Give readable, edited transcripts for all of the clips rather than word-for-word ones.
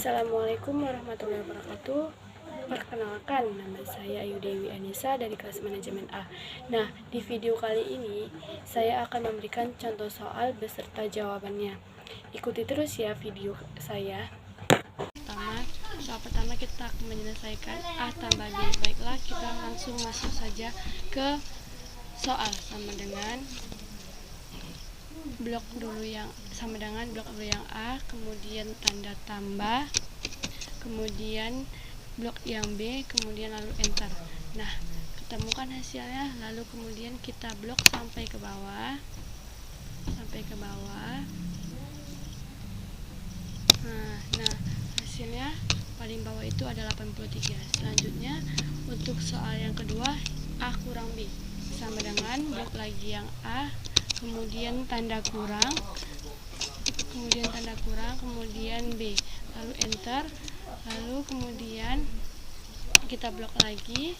Assalamualaikum warahmatullahi wabarakatuh. Perkenalkan, nama saya Ayu Dewi Anissa dari kelas manajemen A. Nah, di video kali ini saya akan memberikan contoh soal beserta jawabannya. Ikuti terus ya video saya. Soal pertama kita akan menyelesaikan A tambah B. Baiklah, kita langsung masuk saja ke soal sama dengan blok dulu yang A, kemudian tanda tambah, kemudian blok yang B, kemudian lalu enter. Nah, ketemukan hasilnya, lalu kemudian kita blok sampai ke bawah. Nah, hasilnya paling bawah itu ada 83. Selanjutnya untuk soal yang kedua, A kurang B sama dengan blok lagi yang A, kemudian tanda kurang, kemudian B, lalu enter, lalu kemudian kita blok lagi,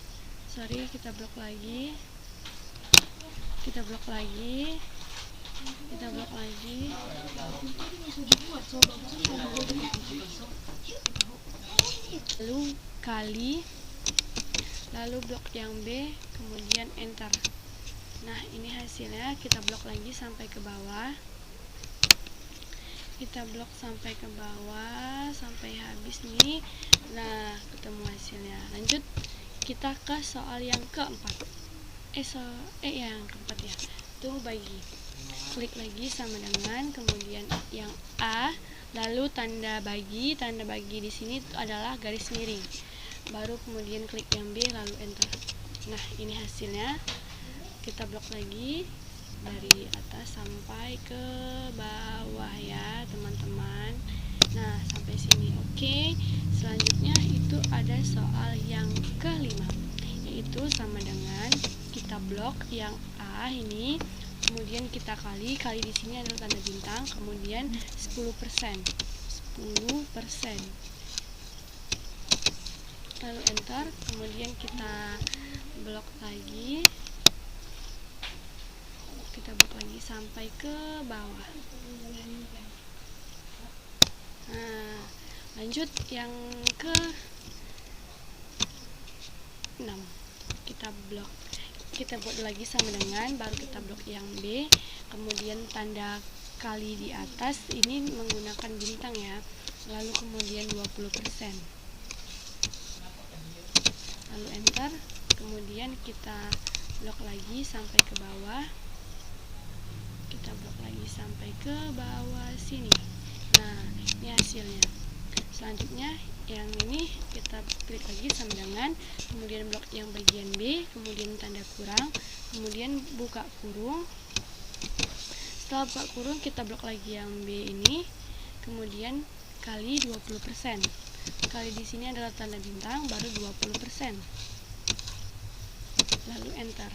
lalu kali, lalu blok yang B, kemudian enter. Nah, ini hasilnya, kita blok lagi sampai ke bawah. Sampai habis nih. Nah, ketemu hasilnya. Lanjut kita ke soal yang keempat. Yang keempat ya. Tuh bagi. Klik lagi sama dengan kemudian yang A, lalu tanda bagi di sini adalah garis miring. Baru kemudian klik yang B lalu enter. Nah, ini hasilnya. Kita blok lagi dari atas sampai ke bawah ya teman-teman. Nah, sampai sini oke. Selanjutnya itu ada soal yang kelima, yaitu sama dengan kita blok yang A ini, kemudian kita kali di sini adalah tanda bintang, kemudian 10%, lalu enter, kemudian kita blok lagi sampai ke bawah. Nah, lanjut yang ke 6, kita buat lagi sama dengan, baru kita blok yang B, kemudian tanda kali di atas ini menggunakan bintang ya, lalu kemudian 20%, lalu enter, kemudian kita blok lagi sampai ke bawah, sini. Nah, ini hasilnya. Selanjutnya yang ini kita klik lagi sama dengan, kemudian blok yang bagian B, kemudian tanda kurang, kemudian buka kurung. Setelah buka kurung kita blok lagi yang B ini, kemudian kali 20%. Kali di sini adalah tanda bintang, baru 20%. Lalu enter.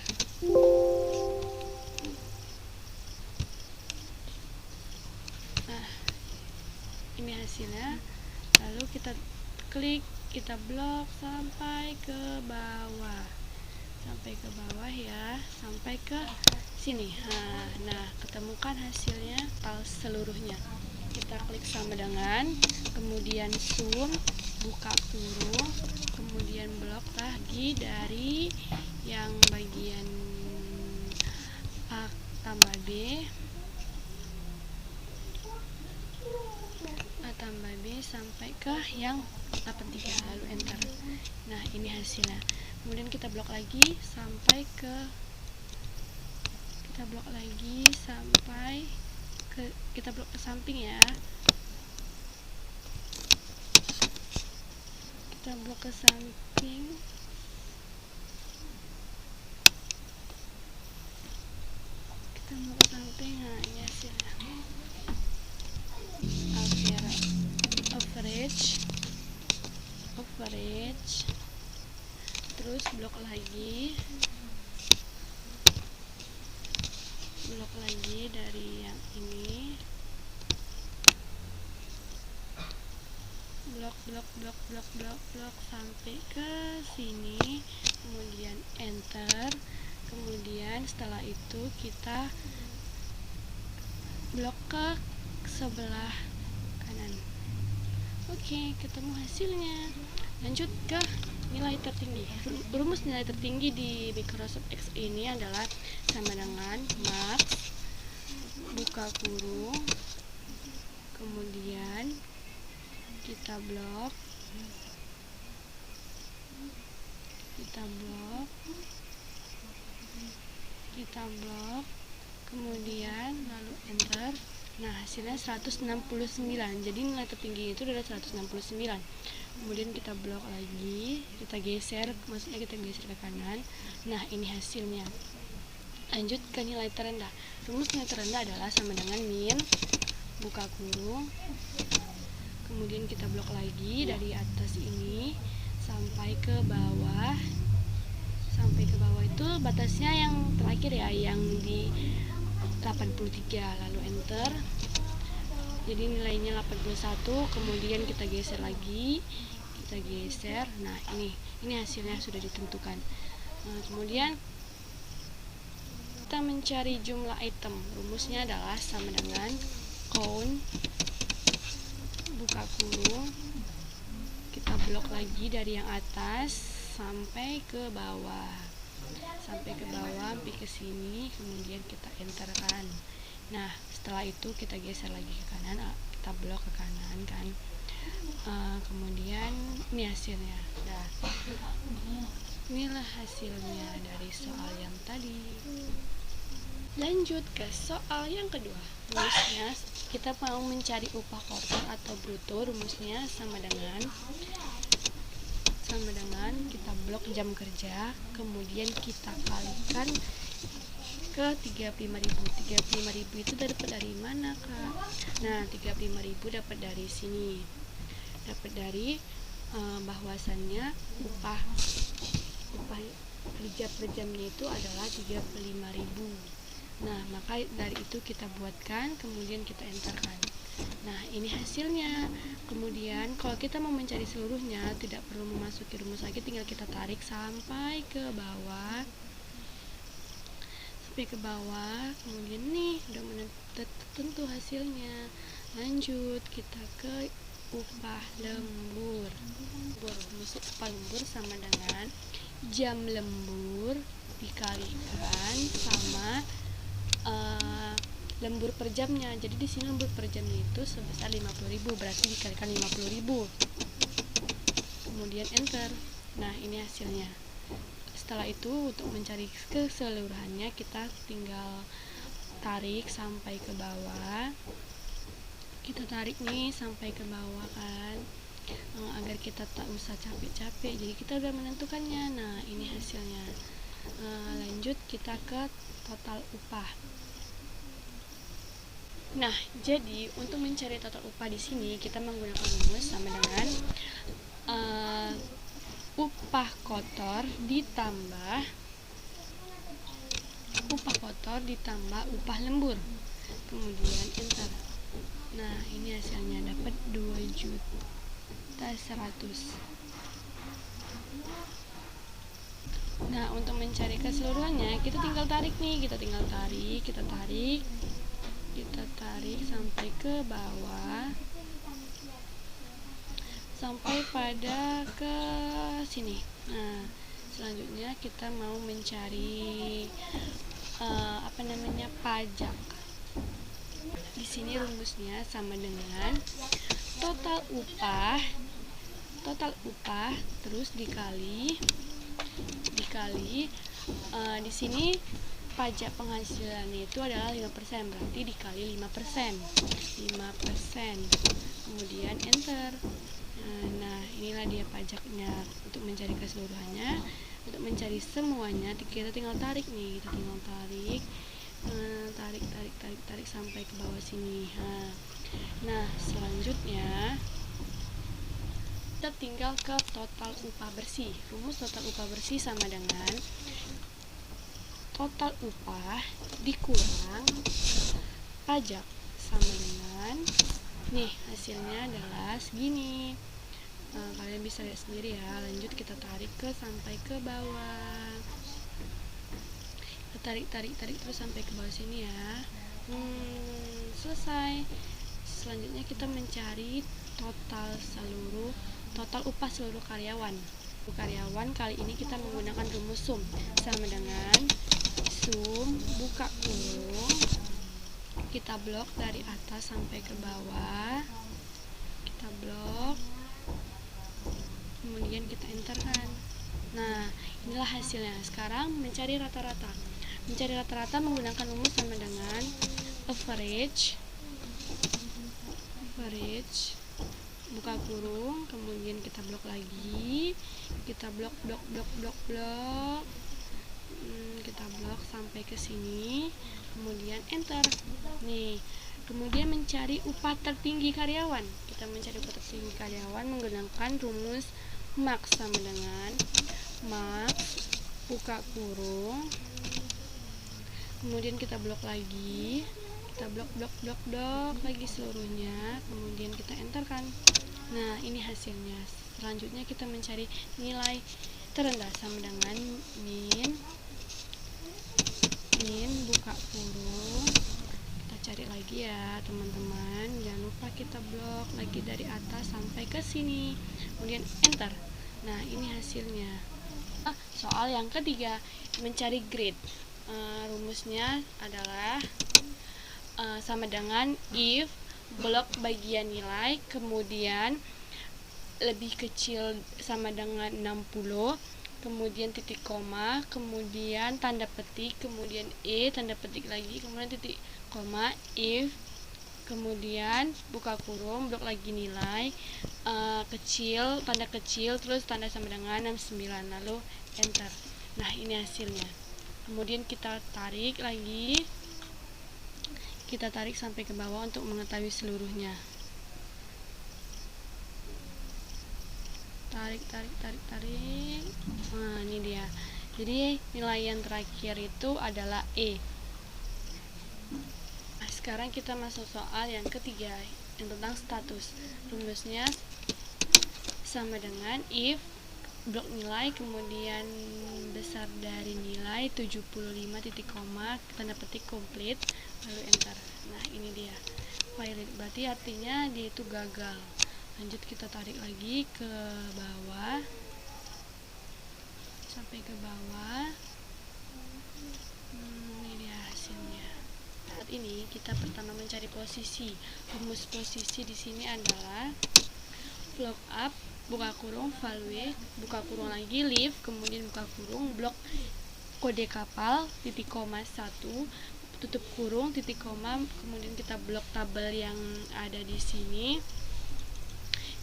Nah, ini hasilnya. Lalu kita klik, kita blok sampai ke bawah ya, sampai ke sini. Nah, ketemukan hasilnya seluruhnya. Kita klik sama dengan, kemudian zoom, buka kurung, kemudian blok lagi dari yang bagian A tambah B, sampai ke yang 83, lalu enter. Nah, ini hasilnya. Kemudian kita blok lagi sampai ke kita blok ke samping ya. Kita blok ke samping. Nah, ini hasilnya. Average, terus blok lagi dari yang ini, blok sampai ke sini, kemudian enter, kemudian setelah itu kita blok ke sebelah kanan. Oke, ketemu hasilnya. Lanjut ke nilai tertinggi. Rumus nilai tertinggi di Microsoft Excel ini adalah sama dengan max buka kurung, kemudian kita blok, kemudian lalu enter. Nah, hasilnya 169. Jadi nilai tertinggi itu adalah 169. Kemudian kita blok lagi, kita geser, maksudnya kita geser ke kanan. Nah, ini hasilnya. Lanjut ke nilai terendah. Rumus nilai terendah adalah sama dengan min buka kurung, kemudian kita blok lagi dari atas ini sampai ke bawah. Sampai ke bawah itu batasnya yang terakhir ya, yang di 83, lalu enter. Jadi nilainya 81, kemudian kita geser lagi, kita geser. Nah, ini hasilnya sudah ditentukan. Nah, kemudian kita mencari jumlah item. Rumusnya adalah sama dengan count buka kurung, kita blok lagi dari yang atas sampai ke bawah, sampai ke sini, kemudian kita enterkan. Nah, setelah itu kita geser lagi ke kanan, kita blok ke kanan kan. Kemudian ini hasilnya. Nah, inilah hasilnya dari soal yang tadi. Lanjut ke soal yang kedua. Rumusnya kita mau mencari upah kotor atau bruto. Rumusnya sama dengan kita blok jam kerja, kemudian kita kalikan ke 35.000. 35.000 itu dapat dari mana, Kak? Nah, 35.000 dapat dari sini. Dapat dari bahwasannya upah kerja per jamnya itu adalah 35.000. Nah, maka dari itu kita buatkan, kemudian kita enterkan. Nah, ini hasilnya. Kemudian kalau kita mau mencari seluruhnya, tidak perlu memasuki rumus lagi, tinggal kita tarik sampai ke bawah. Kemudian nih udah tentu hasilnya. Lanjut kita ke upah lembur. Rumus upah lembur sama dengan jam lembur dikalikan sama lembur per jamnya. Jadi di sini lembur per jamnya itu sebesar 50.000, berarti dikalikan 50.000. Kemudian enter. Nah, ini hasilnya. Setelah itu untuk mencari keseluruhannya kita tinggal tarik sampai ke bawah. Kita tarik nih sampai ke bawah kan, agar kita tak usah capek-capek. Jadi kita udah menentukannya. Nah, ini hasilnya. Lanjut kita ke total upah. Nah, jadi untuk mencari total upah di sini kita menggunakan rumus sama dengan upah kotor ditambah upah lembur. Kemudian enter. Nah, ini hasilnya dapat 2.100.000. Nah, untuk mencari keseluruhannya kita tinggal tarik nih, kita tarik sampai ke bawah sampai pada ke sini. Nah, selanjutnya kita mau mencari pajak. Di sini rumusnya sama dengan total upah terus dikali di sini pajak penghasilannya itu adalah 5%, berarti dikali 5%. Kemudian enter. Nah, inilah dia pajaknya. Untuk mencari keseluruhannya, untuk mencari semuanya kita tinggal tarik nih, tarik sampai ke bawah sini. Nah, selanjutnya kita tinggal ke total upah bersih. Rumus total upah bersih sama dengan total upah dikurang pajak sama dengan nih, hasilnya adalah segini. Kalian bisa lihat sendiri ya. Lanjut kita tarik sampai ke bawah. Tarik terus sampai ke bawah sini ya. Selesai. Selanjutnya kita mencari total upah seluruh karyawan. Kali ini kita menggunakan rumus sum, sama dengan sum buka kurung, kita blok dari atas sampai ke bawah, kita blok, kemudian kita enterkan. Nah, inilah hasilnya. Sekarang mencari rata-rata. Mencari rata-rata menggunakan rumus sama dengan average buka kurung, kemudian kita blok lagi, kita blok, kita blok sampai ke sini, kemudian enter. Nih, kemudian mencari upah tertinggi karyawan. Kita mencari upah tertinggi karyawan menggunakan rumus max, sama dengan max buka kurung, kemudian kita blok lagi, kita blok lagi seluruhnya, kemudian kita enterkan. Nah, ini hasilnya. Selanjutnya kita mencari nilai terendah, sama dengan min buka kurung, kita cari lagi ya teman-teman, jangan lupa kita blok lagi dari atas sampai ke sini, kemudian enter. Nah, ini hasilnya. Soal yang ketiga, mencari grade. Rumusnya adalah sama dengan if blok bagian nilai, kemudian lebih kecil sama dengan 60, kemudian titik koma, kemudian tanda petik, kemudian tanda petik lagi, kemudian titik koma, if, kemudian buka kurung, blok lagi nilai, kecil, tanda kecil, terus tanda sama dengan 69, lalu enter. Nah, ini hasilnya. Kemudian kita tarik lagi, kita tarik sampai ke bawah untuk mengetahui seluruhnya. Tarik. Nah, ini dia. Jadi nilai yang terakhir itu adalah E. Nah, sekarang kita masuk soal yang ketiga, yang tentang status. Rumusnya sama dengan if blok nilai, kemudian besar dari nilai 75 titik koma, tanda petik komplit, lalu enter. Nah, ini dia valid, berarti artinya dia itu gagal. Lanjut, kita tarik lagi ke bawah sampai ke bawah. Ini dia hasilnya. Saat ini kita pertama mencari posisi. Rumus posisi di sini adalah float up buka kurung, value buka kurung lagi, leave, kemudian buka kurung, blok kode kapal, titik koma 1, tutup kurung, titik koma, kemudian kita blok tabel yang ada di sini.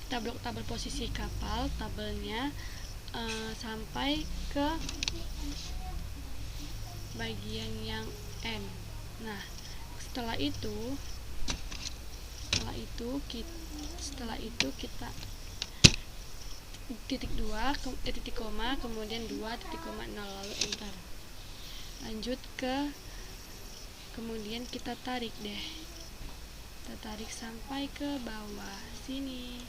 Kita blok tabel posisi kapal, tabelnya sampai ke bagian yang N. Nah, setelah itu kita titik 2 titik koma, kemudian 2 titik koma 0, lalu enter. Lanjut ke, kemudian kita tarik deh, kita tarik sampai ke bawah sini.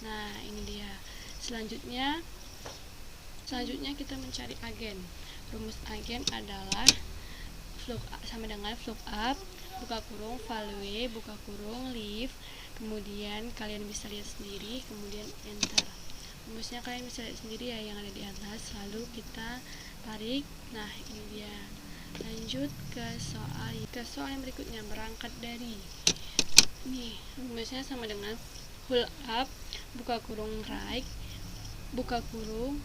Nah, ini dia. Selanjutnya kita mencari agen. Rumus agen adalah sama dengan float up buka kurung, value buka kurung, leave, kemudian kalian bisa lihat sendiri, kemudian enter. Rumusnya kalian bisa lihat sendiri ya yang ada di atas, lalu kita tarik. Nah, ini dia. Lanjut ke soal yang berikutnya, berangkat dari nih, rumusnya sama dengan pull up buka kurung right buka kurung,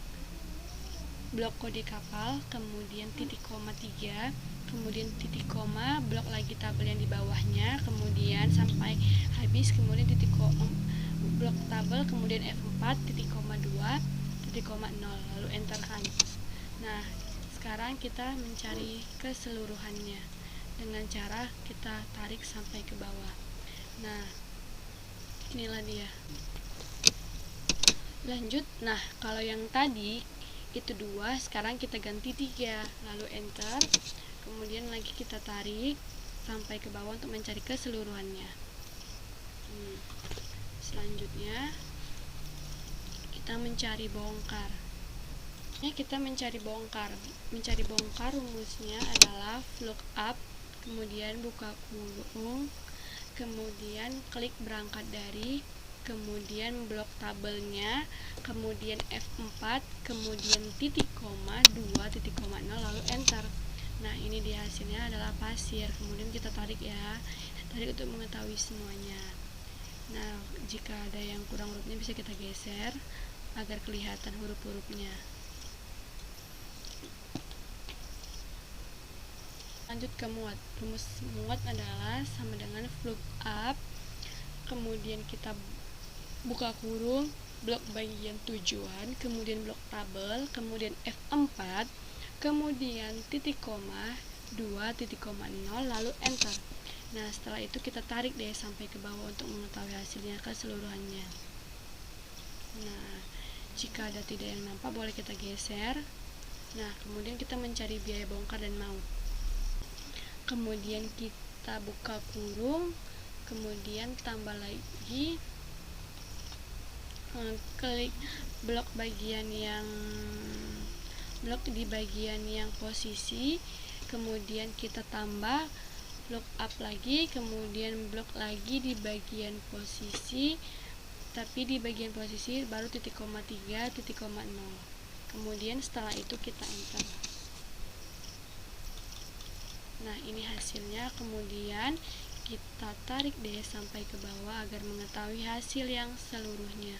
blok kode kapal, kemudian titik koma 3, kemudian titik koma, blok lagi tabel yang di bawahnya, kemudian sampai habis, kemudian titik koma, blok tabel, kemudian F4 titik koma 2 titik koma 0, lalu enterkan. Nah, sekarang kita mencari keseluruhannya dengan cara kita tarik sampai ke bawah. Nah, inilah dia. Lanjut. Nah, kalau yang tadi itu 2, sekarang kita ganti 3, lalu enter, kemudian lagi kita tarik sampai ke bawah untuk mencari keseluruhannya. Selanjutnya kita mencari bongkar. Mencari bongkar rumusnya adalah float up, kemudian buka kurung, kemudian klik berangkat dari, kemudian blok tabelnya, kemudian F4, kemudian titik koma, 2 titik koma 0, lalu enter. Nah, ini dia hasilnya adalah pasir. Kemudian kita tarik ya, tarik untuk mengetahui semuanya. Nah, jika ada yang kurang hurufnya bisa kita geser agar kelihatan huruf-hurufnya. Lanjut ke muat. Rumus muat adalah sama dengan flip up, kemudian kita buka kurung, blok bagian tujuan, kemudian blok tabel, kemudian F4, kemudian titik koma, 2 titik koma 0, lalu enter. Nah, setelah itu kita tarik deh sampai ke bawah untuk mengetahui hasilnya keseluruhannya. Nah, jika ada tidak yang nampak boleh kita geser. Nah, kemudian kita mencari biaya bongkar dan maut. Kemudian kita buka kurung, kemudian tambah lagi, klik blok di bagian yang posisi, kemudian kita tambah blok up lagi, kemudian blok lagi di bagian posisi, tapi di bagian posisi baru titik koma 3 titik koma 0. Kemudian setelah itu kita enter. Nah, ini hasilnya. Kemudian kita tarik deh sampai ke bawah agar mengetahui hasil yang seluruhnya.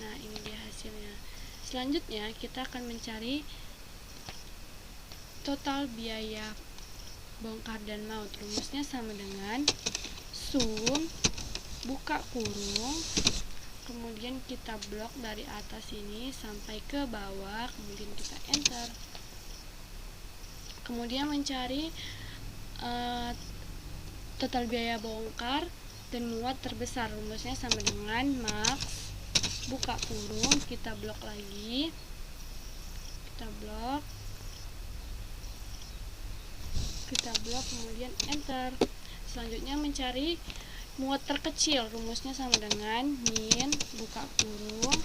Nah, ini dia hasilnya. Selanjutnya kita akan mencari total biaya bongkar dan maut. Rumusnya sama dengan sum buka kurung, kemudian kita blok dari atas ini sampai ke bawah, kemudian kita enter. Kemudian mencari total biaya bongkar dan muat terbesar. Rumusnya sama dengan max buka kurung, kita blok lagi, kita blok kemudian enter. Selanjutnya mencari muat terkecil. Rumusnya sama dengan min buka kurung,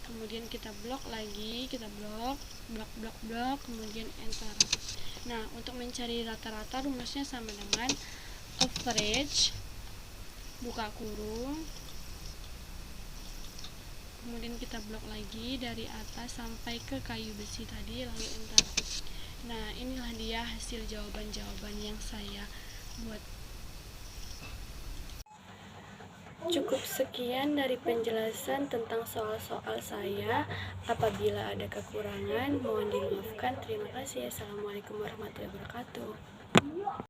kemudian kita blok lagi, kita blok, kemudian enter. Nah, untuk mencari rata-rata rumusnya sama dengan average buka kurung, kemudian kita blok lagi dari atas sampai ke kayu besi tadi, lalu enter. Nah, inilah dia hasil jawaban-jawaban yang saya buat. Cukup sekian dari penjelasan tentang soal-soal saya. Apabila ada kekurangan, mohon dimaafkan. Terima kasih. Assalamualaikum warahmatullahi wabarakatuh.